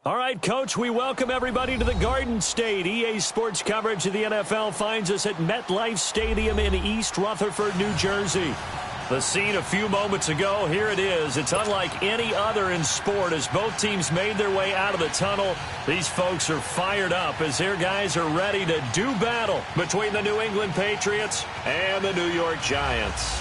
All right, Coach, we welcome everybody to the Garden State. EA Sports coverage of the NFL finds us at MetLife Stadium in East Rutherford, New Jersey. The scene a few moments ago, here it is. It's unlike any other in sport as both teams made their way out of the tunnel. These folks are fired up as their guys are ready to do battle between the New England Patriots and the New York Giants.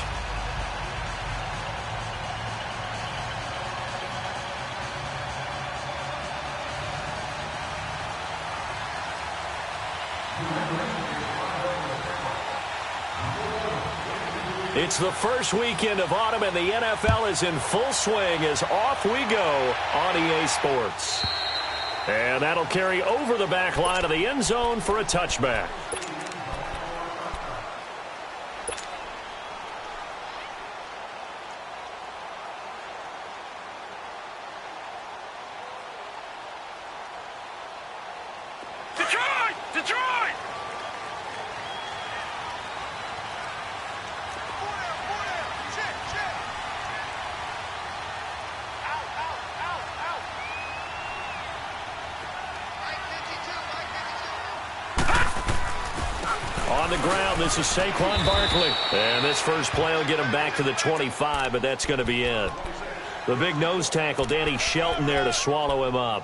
It's the first weekend of autumn, and the NFL is in full swing as off we go on EA Sports. And that'll carry over the back line of the end zone for a touchback. Detroit! On the ground, this is Saquon Barkley. And this first play will get him back to the 25, but that's going to be it. The big nose tackle, Danny Shelton, there to swallow him up.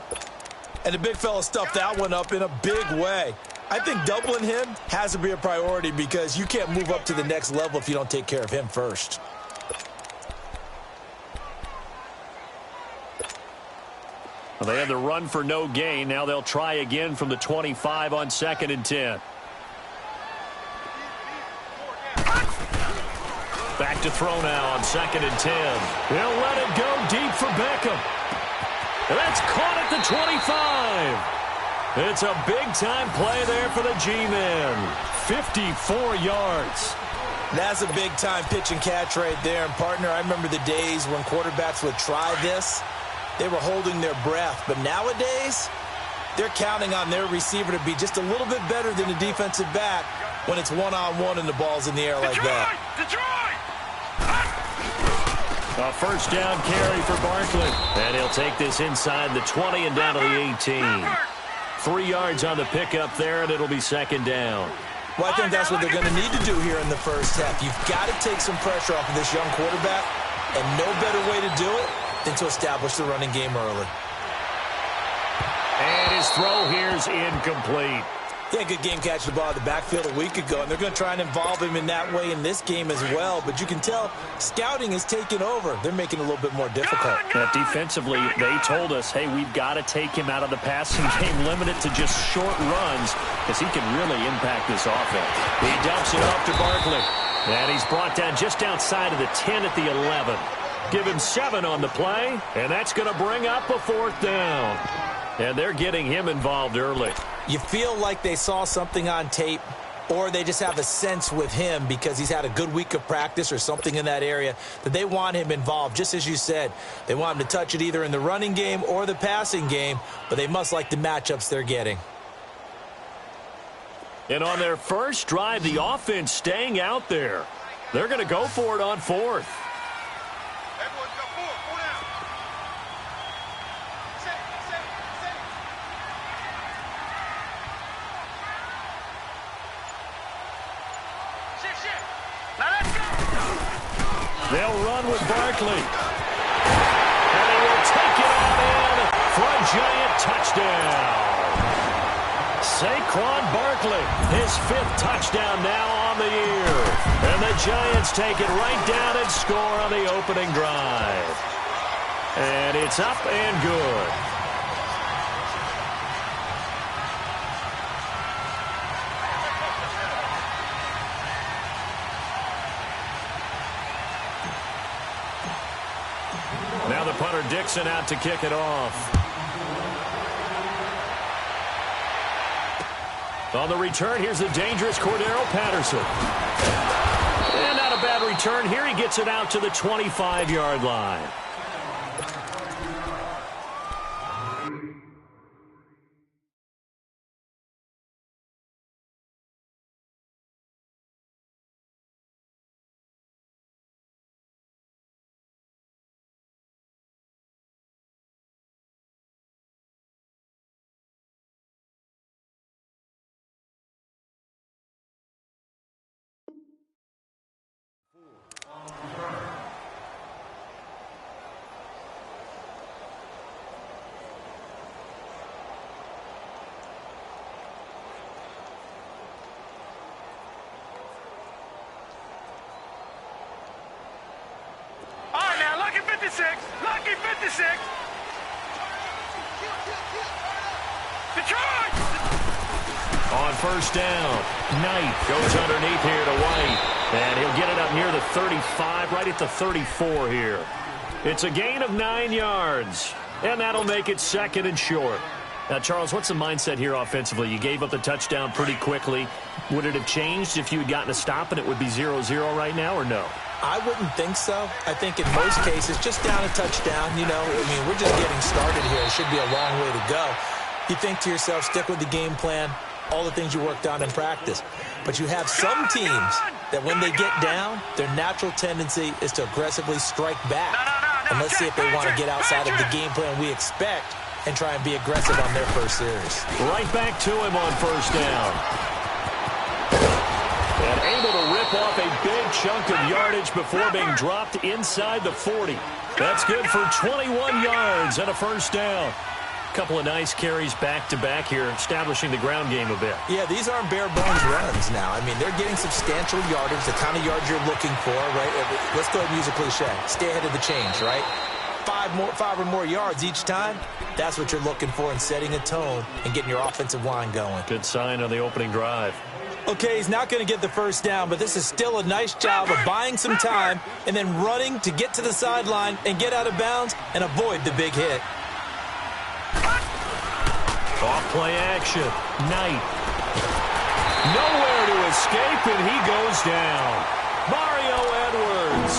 And the big fella stuffed that one up in a big way. I think doubling him has to be a priority because you can't move up to the next level if you don't take care of him first. Well, they had the run for no gain. Now they'll try again from the 25 on 2nd and 10. Back to throw now on 2nd and 10. He'll let it go deep for Beckham. And that's caught at the 25. It's a big-time play there for the G-men. 54 yards. That's a big-time pitch and catch right there. And, partner, I remember the days when quarterbacks would try this. They were holding their breath. But nowadays, they're counting on their receiver to be just a little bit better than the defensive back when it's one-on-one and the ball's in the air like that. A first down carry for Barkley. And he'll take this inside the 20 and down to the 18. 3 yards on the pickup there, and it'll be 2nd down. Well, I think that's what they're going to need to do here in the first half. You've got to take some pressure off of this young quarterback, and no better way to do it than to establish the running game early. And his throw here's incomplete. He had a good game catching the ball in the backfield a week ago, and they're going to try and involve him in that way in this game as well. But you can tell scouting is taking over. They're making it a little bit more difficult. Defensively, they told us, hey, we've got to take him out of the passing game, limit it to just short runs, because he can really impact this offense. He dumps it off to Barkley, and he's brought down just outside of the 10 at the 11. Give him 7 on the play, and that's going to bring up a 4th down. And they're getting him involved early. You feel like they saw something on tape, or they just have a sense with him because he's had a good week of practice or something in that area that they want him involved. Just as you said, they want him to touch it either in the running game or the passing game, but they must like the matchups they're getting. And on their first drive, the offense staying out there. They're going to go for it on 4th. They'll run with Barkley. And he will take it on in for a giant touchdown. Saquon Barkley, his 5th touchdown now on the year. And the Giants take it right down and score on the opening drive. And it's up and good. Now the punter Dixon out to kick it off. On the return, here's the dangerous Cordero Patterson. And not a bad return here. He gets it out to the 25-yard line. 56. Lucky 56. Detroit! On first down, Knight goes underneath here to White. And he'll get it up near the 35, right at the 34 here. It's a gain of 9 yards. And that'll make it second and short. Now, Charles, what's the mindset here offensively? You gave up the touchdown pretty quickly. Would it have changed if you had gotten a stop and it would be 0-0 right now, or no? I wouldn't think so. I think in most cases, just down a touchdown, you know, I mean, we're just getting started here. It should be a long way to go. You think to yourself, stick with the game plan, all the things you worked on in practice. But you have some teams that when they get down, their natural tendency is to aggressively strike back. And let's see if they want to get outside of the game plan we expect and try and be aggressive on their first series. Right back to him on first down. And able to rip off a big chunk of yardage before being dropped inside the 40. That's good for 21 yards and a first down. Couple of nice carries back-to-back here, establishing the ground game a bit. Yeah, these aren't bare-bones runs now. I mean, they're getting substantial yardage, the kind of yards you're looking for, right? Let's go ahead and use a cliche. Stay ahead of the change, right? Five or more yards each time, that's what you're looking for in setting a tone and getting your offensive line going. Good sign on the opening drive. Okay, he's not going to get the first down, but this is still a nice job of buying some time and then running to get to the sideline and get out of bounds and avoid the big hit. Off play action. Knight. Nowhere to escape, and he goes down. Mario Edwards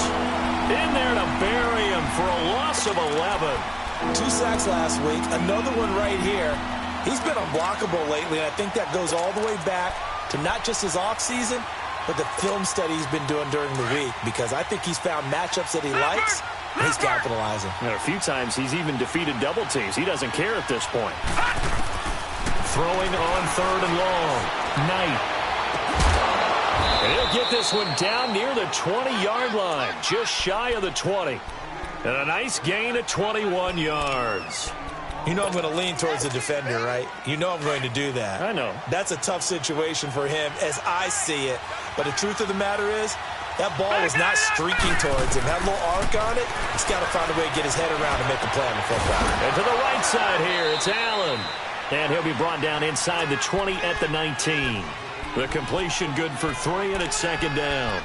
in there to bury him for a loss of 11. 2 sacks last week, another one right here. He's been unblockable lately, and I think that goes all the way back to not just his offseason, but the film study he's been doing during the week, because I think he's found matchups that he likes, and he's capitalizing. And a few times he's even defeated double teams. He doesn't care at this point. Throwing on third and long. Knight. And he'll get this one down near the 20-yard line, just shy of the 20. And a nice gain of 21 yards. You know I'm going to lean towards the defender, right? You know I'm going to do that. I know. That's a tough situation for him as I see it. But the truth of the matter is, that ball was not streaking towards him. That little arc on it, he's got to find a way to get his head around and make a play on the football. And to the right side here, it's Allen. And he'll be brought down inside the 20 at the 19. The completion good for 3, and it's second down.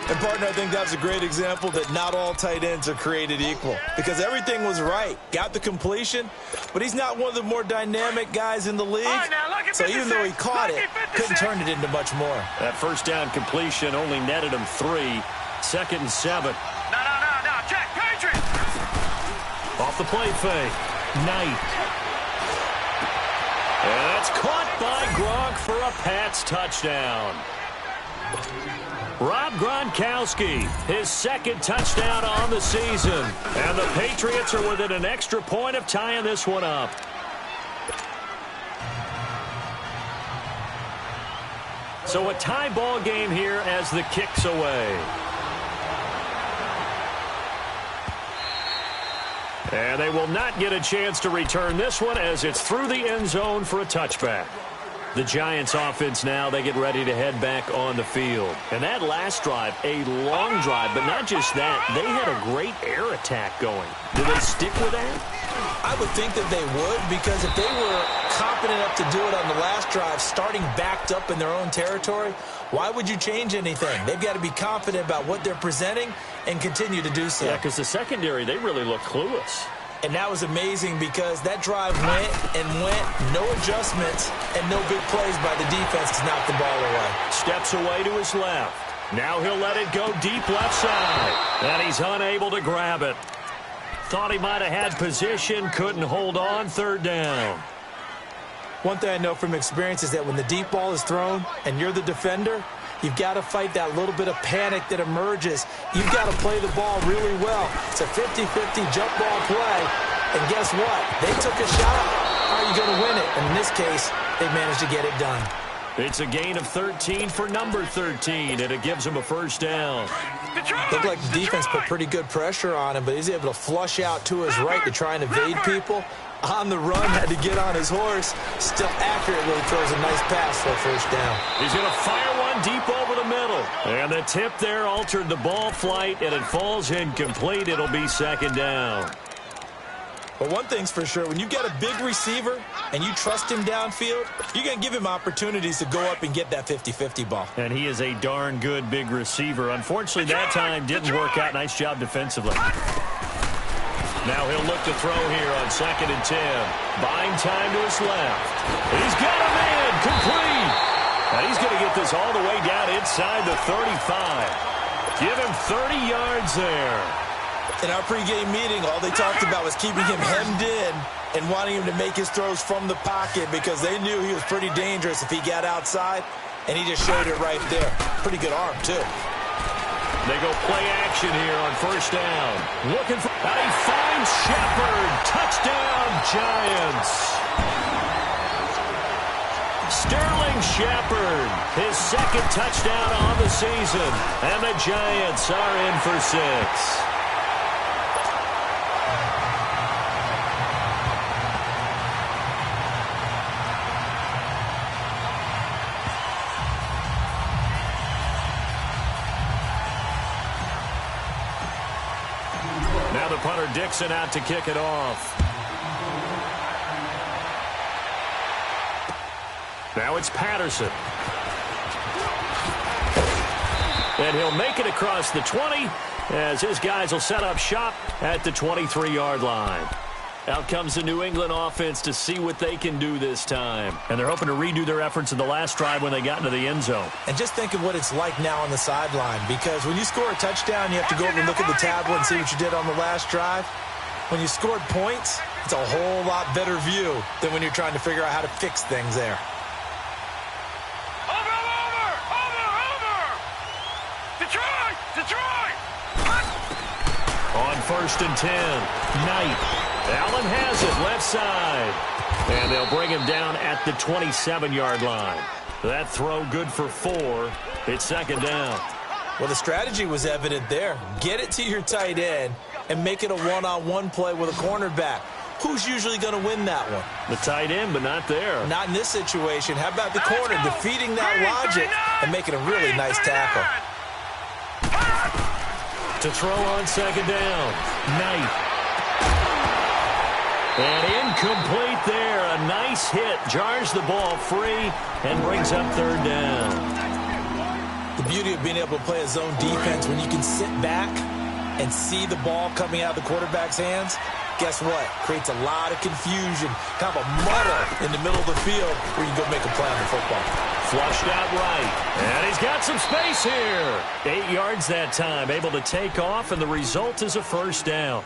And, partner, I think that's a great example that not all tight ends are created equal, because everything was right. Got the completion, but he's not one of the more dynamic guys in the league. So even though he caught it, couldn't turn it into much more. That first down completion only netted him 3. Second and 7. No, check, Patriots! Off the play fake. Knight. And that's caught by Gronk for a Pats touchdown. Rob Gronkowski, his second touchdown on the season. And the Patriots are within an extra point of tying this one up. So a tie ball game here as the kick's away. And they will not get a chance to return this one as it's through the end zone for a touchback. The Giants offense now, they get ready to head back on the field. And that last drive, a long drive, but not just that, they had a great air attack going. Do they stick with that? I would think that they would, because if they were confident enough to do it on the last drive, starting backed up in their own territory, why would you change anything? They've got to be confident about what they're presenting and continue to do so. Yeah, because the secondary, they really look clueless. And that was amazing because that drive went and went, no adjustments, and no big plays by the defense to knock the ball away. Steps away to his left. Now he'll let it go deep left side. And he's unable to grab it. Thought he might have had position, couldn't hold on, third down. One thing I know from experience is that when the deep ball is thrown and you're the defender, you've got to fight that little bit of panic that emerges. You've got to play the ball really well. It's a 50-50 jump ball play. And guess what? They took a shot. How are you going to win it? And in this case, they managed to get it done. It's a gain of 13 for number 13, and it gives him a first down. Looked like the defense put pretty good pressure on him, but he's able to flush out to his right to try and evade people. On the run, had to get on his horse. Still accurately throws a nice pass for a first down. He's going to fire one Again, deep over the middle. And the tip there altered the ball flight, and it falls incomplete. It'll be second down. But one thing's for sure, when you get a big receiver and you trust him downfield, you're going to give him opportunities to go up and get that 50-50 ball. And he is a darn good big receiver. Unfortunately, that time didn't work out. Nice job defensively. Now he'll look to throw here on 2nd and 10. Buying time to his left. He's got a man complete. And he's going to get this all the way down inside the 35. Give him 30 yards there. In our pregame meeting, all they talked about was keeping him hemmed in and wanting him to make his throws from the pocket because they knew he was pretty dangerous if he got outside, and he just showed it right there. Pretty good arm, too. They go play action here on 1st down. Looking for... And he finds Shepard. Touchdown, Giants. Sterling Shepard, his 2nd touchdown on the season. And the Giants are in for 6. Now the punter Dixon out to kick it off. Now it's Patterson. And he'll make it across the 20 as his guys will set up shop at the 23-yard line. Out comes the New England offense to see what they can do this time. And they're hoping to redo their efforts in the last drive when they got into the end zone. And just think of what it's like now on the sideline, because when you score a touchdown, you have to go over and look at the tablet and see what you did on the last drive. When you scored points, it's a whole lot better view than when you're trying to figure out how to fix things there. Detroit! On 1st and 10, Knight. Allen has it, left side. And they'll bring him down at the 27-yard line. That throw good for 4. It's 2nd down. Well, the strategy was evident there. Get it to your tight end and make it a one-on-one play with a cornerback. Who's usually going to win that one? The tight end, but not there. Not in this situation. How about the corner defeating that logic and making a really nice tackle? To throw on 2nd down, Knight. And incomplete there. A nice hit. Jars the ball free and brings up 3rd down. The beauty of being able to play a zone defense when you can sit back and see the ball coming out of the quarterback's hands, guess what? Creates a lot of confusion, kind of a muddle in the middle of the field where you can go make a play on the football. Flushed out right. And he's got some space here. 8 yards that time. Able to take off, and the result is a 1st down.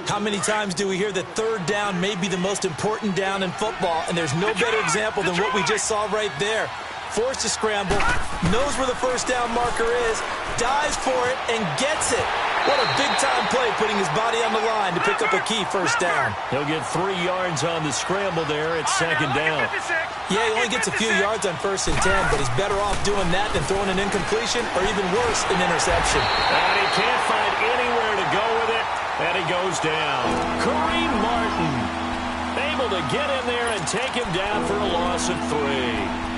How many times do we hear that 3rd down may be the most important down in football, and there's no better example than what we just saw right there. Forced to scramble, knows where the 1st down marker is, dives for it, and gets it. What a big-time play, putting his body on the line to pick up a key 1st down. He'll get 3 yards on the scramble there. It's 2nd down. Yeah, he only gets a few yards on 1st and 10, but he's better off doing that than throwing an incompletion or even worse, an interception. And he can't find anywhere to go with it, and he goes down. Kareem Martin able to get in there and take him down for a loss of 3.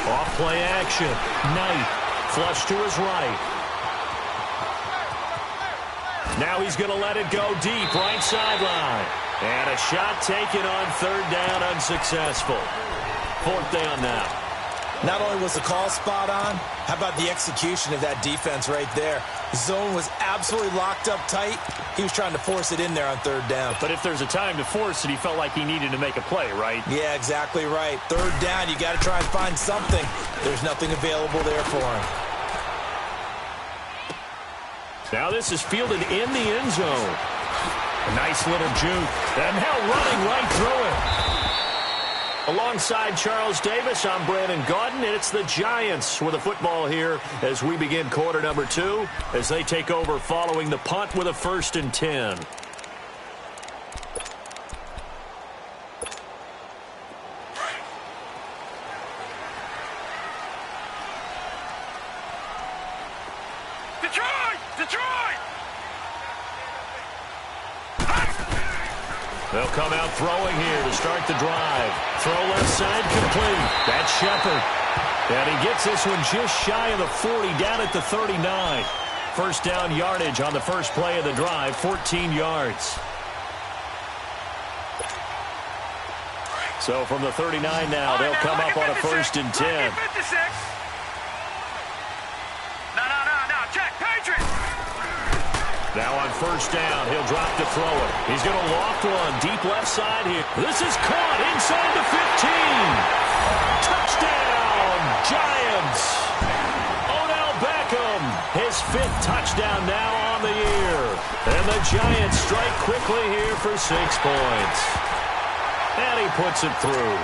Off play action. Knight. Flush to his right. Now he's going to let it go deep. Right sideline. And a shot taken on 3rd down. Unsuccessful. 4th down now. Not only was the call spot on, how about the execution of that defense right there? The zone was absolutely locked up tight. He was trying to force it in there on 3rd down. But if there's a time to force it, he felt like he needed to make a play, right? Yeah, exactly right. 3rd down, you got to try and find something. There's nothing available there for him. Now this is fielded in the end zone. A nice little juke. And now running right through it. Alongside Charles Davis, I'm Brandon Gaudin, and it's the Giants with the football here as we begin quarter number 2 as they take over following the punt with a 1st and 10. They'll come out throwing here to start the drive. Throw left side complete. That's Shepard. And he gets this one just shy of the 40, down at the 39. First down yardage on the first play of the drive, 14 yards. So from the 39 now, they'll come up on a 1st and 10. Check, Patriots. Now on 1st down, he'll drop to throw it. He's going to loft one deep left side here. This is caught inside the 15. Touchdown, Giants. Odell Beckham, his 5th touchdown now on the year. And the Giants strike quickly here for 6 points. And he puts it through.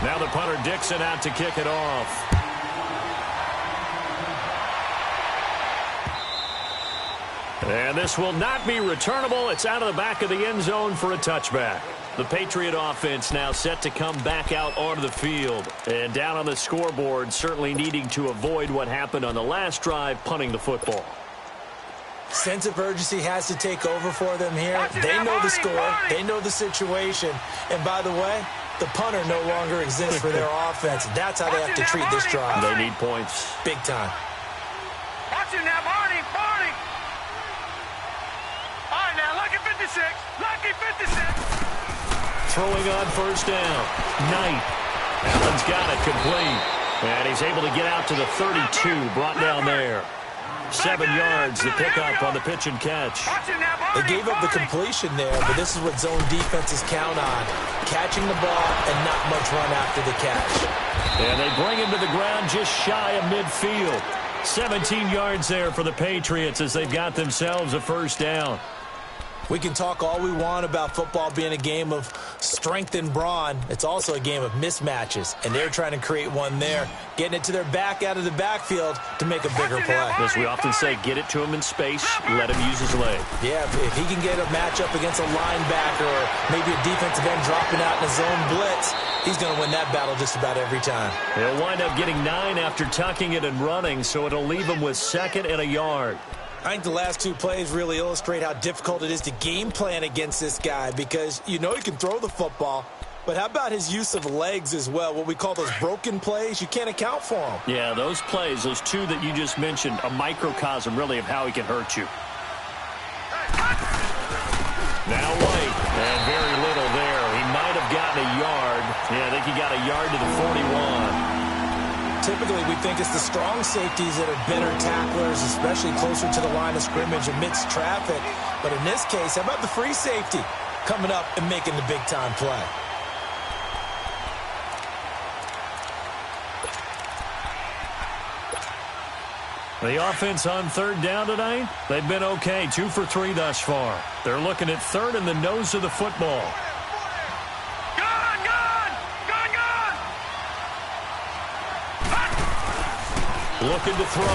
Now the punter Dixon out to kick it off. And this will not be returnable. It's out of the back of the end zone for a touchback. The Patriot offense now set to come back out onto the field. And down on the scoreboard, certainly needing to avoid what happened on the last drive, punting the football. Sense of urgency has to take over for them here. They know the score. They know the situation. And by the way, the punter no longer exists for their offense. That's how they have to treat this drive. They need points. Big time. Watch it now, Barney. All right, now, lucky 56. Lucky 56. Throwing on 1st down. Knight. Allen's got it complete. And he's able to get out to the 32, brought down there. 7 yards, the pickup on the pitch and catch. They gave up the completion there, but this is what zone defenses count on. Catching the ball and not much run after the catch. And they bring him to the ground just shy of midfield. 17 yards there for the Patriots as they've got themselves a 1st down. We can talk all we want about football being a game of strength and brawn. It's also a game of mismatches, and they're trying to create one there, getting it to their back out of the backfield to make a bigger play. As we often say, get it to him in space, let him use his leg. Yeah, if he can get a matchup against a linebacker or maybe a defensive end dropping out in a zone blitz, he's going to win that battle just about every time. He'll wind up getting 9 after tucking it and running, so it'll leave him with 2nd and a yard. I think the last 2 plays really illustrate how difficult it is to game plan against this guy because you know he can throw the football, but how about his use of legs as well, what we call those broken plays? You can't account for them. Yeah, those plays, those 2 that you just mentioned, a microcosm really of how he can hurt you. Now White, and very little there. He might have gotten a yard. Yeah, I think he got a yard to the 41. Typically, we think it's the strong safeties that are better tacklers, especially closer to the line of scrimmage amidst traffic. But in this case, how about the free safety coming up and making the big-time play? The offense on 3rd down tonight, they've been okay, 2 for 3 thus far. They're looking at 3rd and the nose of the football. Looking to throw.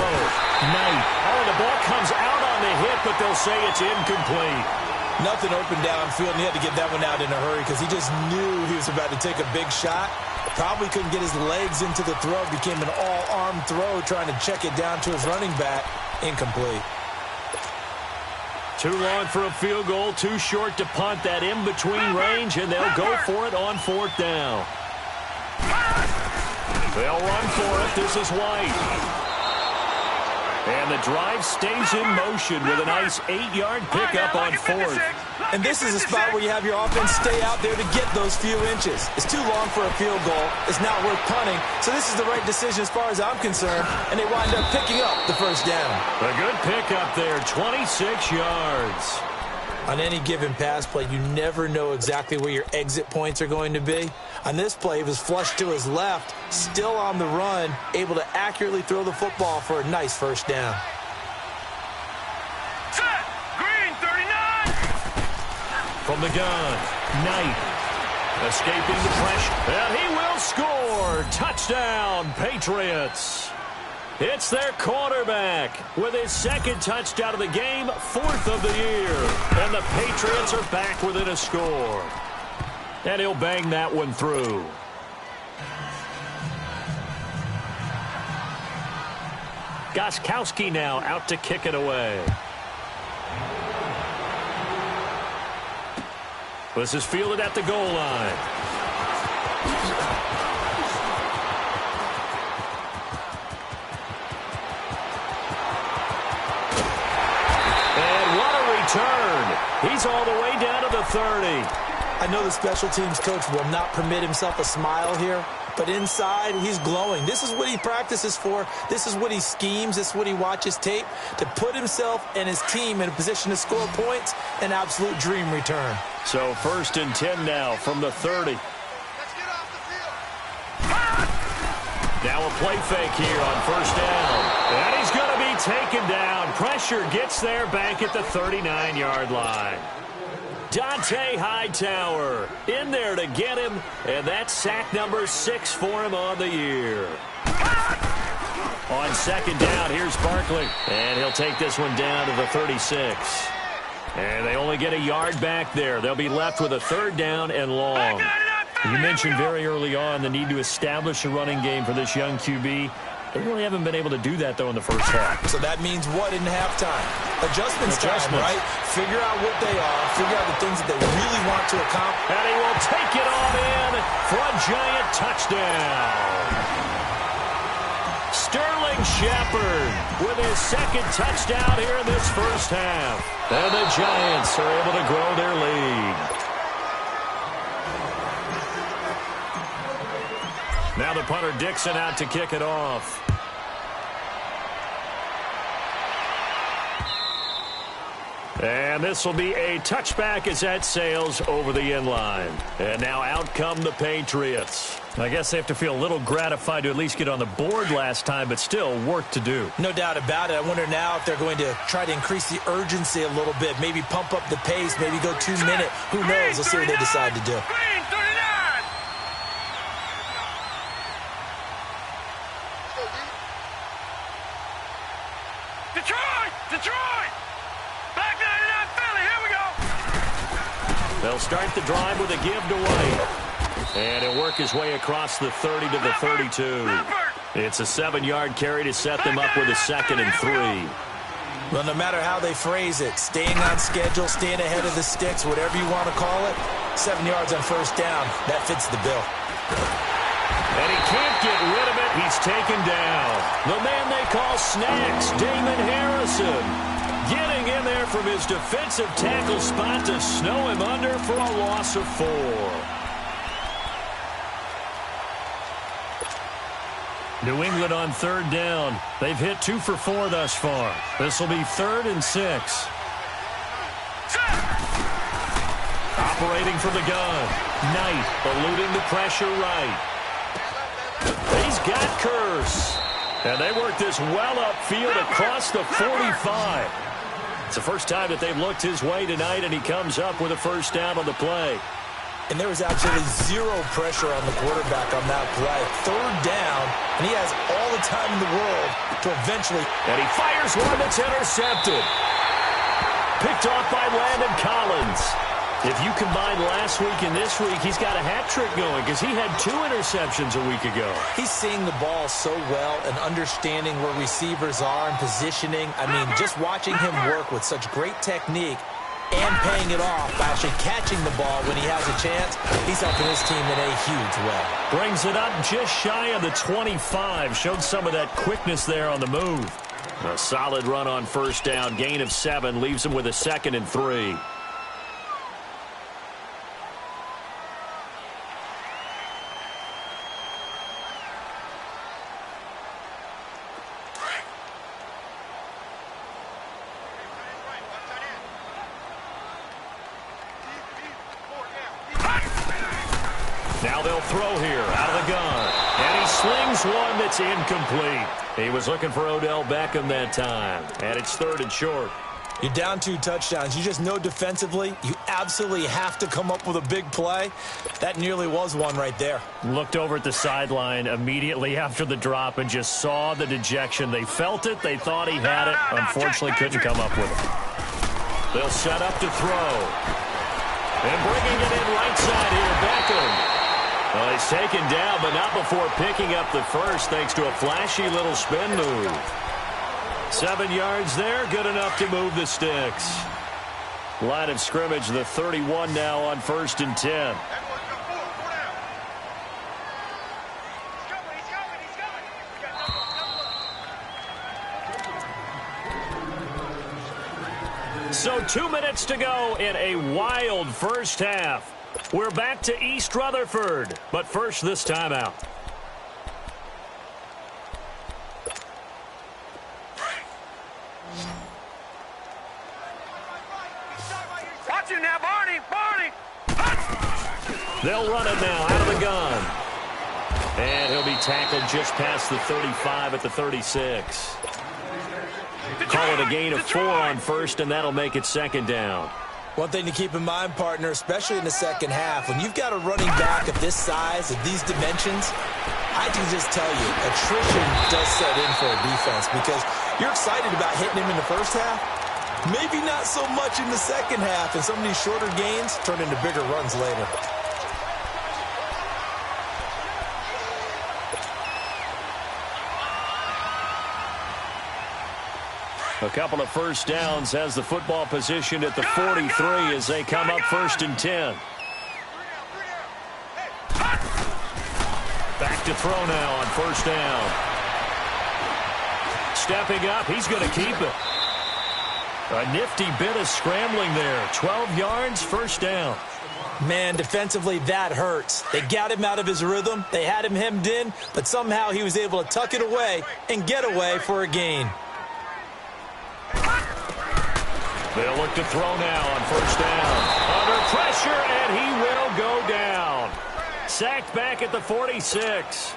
Knight. Oh, the ball comes out on the hit, but they'll say it's incomplete. Nothing open downfield, and he had to get that one out in a hurry because he just knew he was about to take a big shot. Probably couldn't get his legs into the throw. Became an all-arm throw trying to check it down to his running back. Incomplete. Too long for a field goal, too short to punt. That in-between range, and they'll go for it on 4th down. They'll run for it. This is White. And the drive stays in motion with a nice 8-yard pickup on 4th. And this is a spot where you have your offense stay out there to get those few inches. It's too long for a field goal. It's not worth punting. So this is the right decision as far as I'm concerned. And they wind up picking up the 1st down. A good pickup there, 26 yards. On any given pass play, you never know exactly where your exit points are going to be. On this play, he was flushed to his left, still on the run, able to accurately throw the football for a nice 1st down. Set! Green, 39! From the gun, Knight. Escaping the pressure. And he will score. Touchdown, Patriots. It's their quarterback with his 2nd touchdown of the game, 4th of the year. And the Patriots are back within a score. And he'll bang that one through. Gostkowski now out to kick it away. This is fielded at the goal line. And what a return. He's all the way down to the 30. I know the special teams coach will not permit himself a smile here, but inside, he's glowing. This is what he practices for. This is what he schemes. This is what he watches tape to put himself and his team in a position to score points. An absolute dream return. So 1st and 10 now from the 30. Let's get off the field. Now a play fake here on 1st down. And he's going to be taken down. Pressure gets there back at the 39-yard line. Dante Hightower in there to get him, and that's sack number 6 for him on the year. On 2nd down, here's Barkley, and he'll take this one down to the 36. And they only get a yard back there. They'll be left with a 3rd down and long. You mentioned very early on the need to establish a running game for this young QB. They really haven't been able to do that, though, in the first half. So that means what in halftime? Adjustments time, right? Figure out what they are. Figure out the things that they really want to accomplish. And he will take it on in for a giant touchdown. Sterling Shepard with his 2nd touchdown here in this first half. And the Giants are able to grow their lead. Now the punter Dixon out to kick it off. And this will be a touchback as that sails over the end line. And now out come the Patriots. I guess they have to feel a little gratified to at least get on the board last time, but still work to do. No doubt about it. I wonder now if they're going to try to increase the urgency a little bit, maybe pump up the pace, maybe go 2 minute. Who knows? Let's see what they decide to do. Green 39. Detroit! Back 99 Philly, here we go! They'll start the drive with a give to White. And he'll work his way across the 30 to the 32. It's a 7-yard carry to set them up with a 2nd and 3. Well, no matter how they phrase it, staying on schedule, staying ahead of the sticks, whatever you want to call it, 7 yards on 1st down, that fits the bill. And he can't get rid of it. He's taken down. The man they call Snacks, Damon Harrison, getting in there from his defensive tackle spot to snow him under for a loss of 4. New England on 3rd down. They've hit 2 for 4 thus far. This will be 3rd and 6. Operating from the gun. Knight eluding the pressure right. He's got Curse. And they work this well upfield across the 45. It's the first time that they've looked his way tonight, and he comes up with a 1st down on the play. And there was absolutely zero pressure on the quarterback on that play. 3rd down, and he has all the time in the world to eventually. And he fires one that's intercepted. Picked off by Landon Collins. If you combine last week and this week, he's got a hat trick going because he had 2 interceptions a week ago. He's seeing the ball so well and understanding where receivers are and positioning. I mean, just watching him work with such great technique and paying it off by actually catching the ball when he has a chance, he's helping his team in a huge way. Brings it up just shy of the 25. Showed some of that quickness there on the move. A solid run on 1st down. Gain of 7 leaves him with a 2nd and 3. Now they'll throw here out of the gun. And he slings one that's incomplete. He was looking for Odell Beckham that time. And it's 3rd and short. You're down 2 touchdowns. You just know defensively you absolutely have to come up with a big play. That nearly was one right there. Looked over at the sideline immediately after the drop and just saw the dejection. They felt it. They thought he had it. Unfortunately, couldn't come up with it. They'll set up to throw. And bringing it in right side here, Beckham. Well, he's taken down, but not before picking up the 1st thanks to a flashy little spin move. 7 yards there, good enough to move the sticks. Line of scrimmage, the 31 now on 1st and 10. So 2 minutes to go in a wild first half. We're back to East Rutherford, but first this timeout. Watch him now, Barney! Barney! They'll run it now out of the gun. And he'll be tackled just past the 35 at the 36. Call it a gain of 4 on first, and that'll make it 2nd down. One thing to keep in mind, partner, especially in the second half, when you've got a running back of this size, of these dimensions, I can just tell you, attrition does set in for a defense because you're excited about hitting him in the first half. Maybe not so much in the second half, and some of these shorter gains turn into bigger runs later. A couple of first downs has the football positioned at the 43 as they come up 1st and 10. Back to throw now on 1st down. Stepping up, he's going to keep it. A nifty bit of scrambling there. 12 yards, 1st down. Man, defensively, that hurts. They got him out of his rhythm. They had him hemmed in, but somehow he was able to tuck it away and get away for a gain. They'll look to throw now on 1st down. Under pressure, and he will go down. Sacked back at the 46.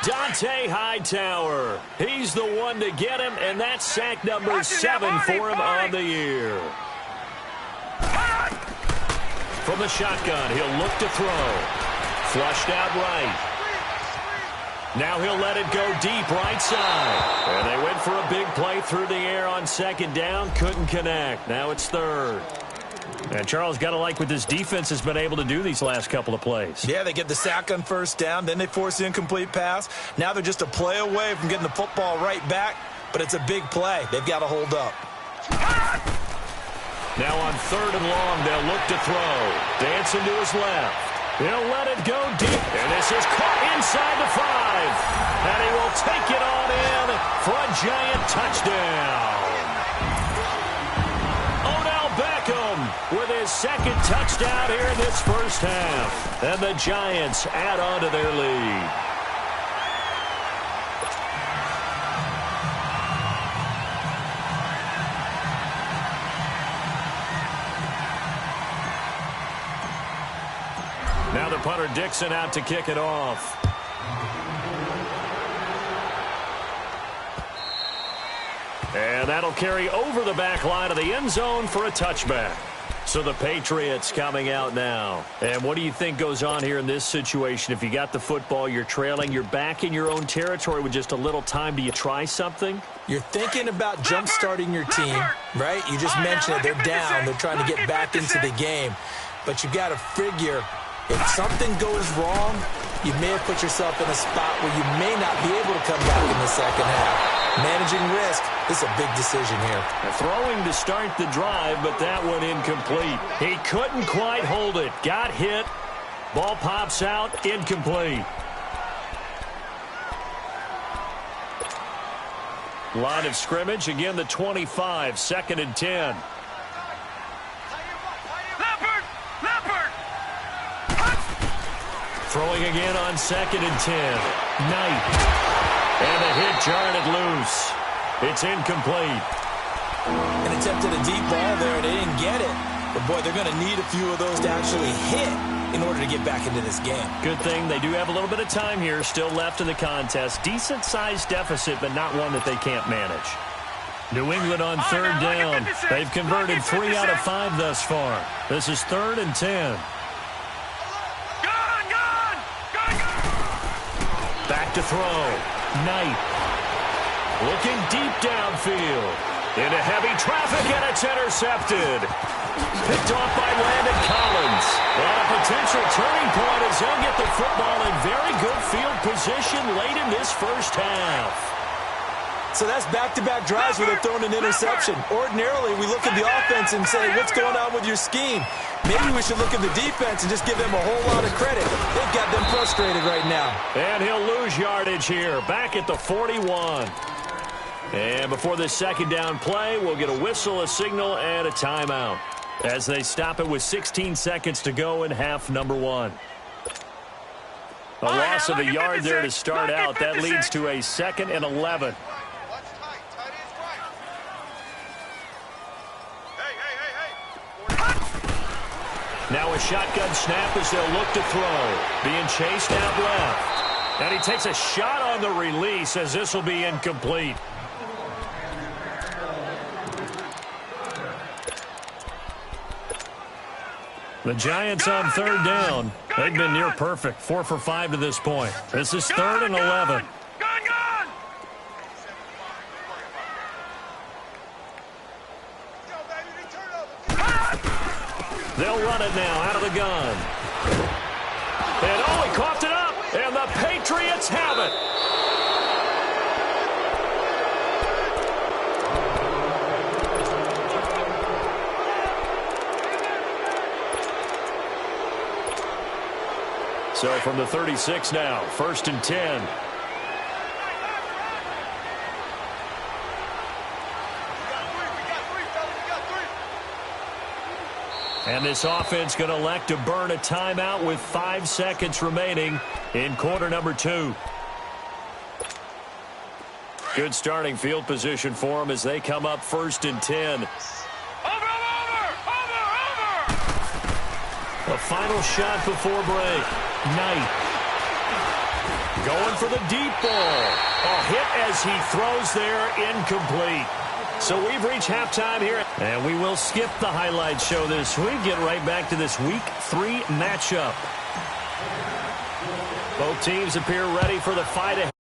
Dante Hightower. He's the one to get him, and that's sack number 7 for him on the year. From the shotgun, he'll look to throw. Flushed out right. Now he'll let it go deep right side. And they went for a big play through the air on 2nd down. Couldn't connect. Now it's 3rd. And Charles, got to like what this defense has been able to do these last couple of plays. Yeah, they get the sack on 1st down. Then they force the incomplete pass. Now they're just a play away from getting the football right back. But it's a big play. They've got to hold up. Now on 3rd and long, they'll look to throw. Dancing to his left. He'll let it go deep, and this is caught inside the 5. And he will take it on in for a giant touchdown. Odell Beckham with his 2nd touchdown here in this first half. And the Giants add on to their lead. Now the punter Dixon out to kick it off. And that'll carry over the back line of the end zone for a touchback. So the Patriots coming out now. And what do you think goes on here in this situation? If you got the football, you're trailing, you're back in your own territory with just a little time. Do you try something? You're thinking about jump-starting your team, right? You just mentioned it. They're down. They're trying to get back into the game. But you got to figure, if something goes wrong, you may have put yourself in a spot where you may not be able to come back in the second half. Managing risk is a big decision here. Throwing to start the drive, but that one incomplete. He couldn't quite hold it. Got hit. Ball pops out. Incomplete. Line of scrimmage. Again, the 25. 2nd and 10. Throwing again on 2nd and 10. Knight. And the hit jarred it loose. It's incomplete. An attempt at a deep ball there. They didn't get it. But, boy, they're going to need a few of those to actually hit in order to get back into this game. Good thing they do have a little bit of time here still left in the contest. Decent-sized deficit, but not one that they can't manage. New England on 3rd down. They've converted 3 out of 5 thus far. This is 3rd and 10. Back to throw. Knight. Looking deep downfield. Into heavy traffic, and it's intercepted. Picked off by Landon Collins. And a potential turning point as they'll get the football in very good field position late in this first half. So that's back-to-back drives where they're throwing an interception. Ordinarily, we look at the offense and say, what's going on with your scheme? Maybe we should look at the defense and just give them a whole lot of credit. They've got them frustrated right now. And he'll lose yardage here, back at the 41. And before this second down play, we'll get a whistle, a signal, and a timeout as they stop it with 16 seconds to go in half number one. A loss of a yard there to start out. That leads to a 2nd and 11. Now a shotgun snap as they'll look to throw. Being chased out left. And he takes a shot on the release as this will be incomplete. The Giants on 3rd down. They've been near perfect. 4 for 5 to this point. This is 3rd and 11. They'll run it now out of the gun. And he coughed it up. And the Patriots have it. So from the 36 now, 1st and 10. And this offense going to elect to burn a timeout with 5 seconds remaining in quarter number 2. Good starting field position for them as they come up 1st and 10. Over! A final shot before break. Knight. Going for the deep ball. A hit as he throws there, incomplete. So we've reached halftime here, and we will skip the highlight show this week. Get right back to this Week 3 matchup. Both teams appear ready for the fight ahead.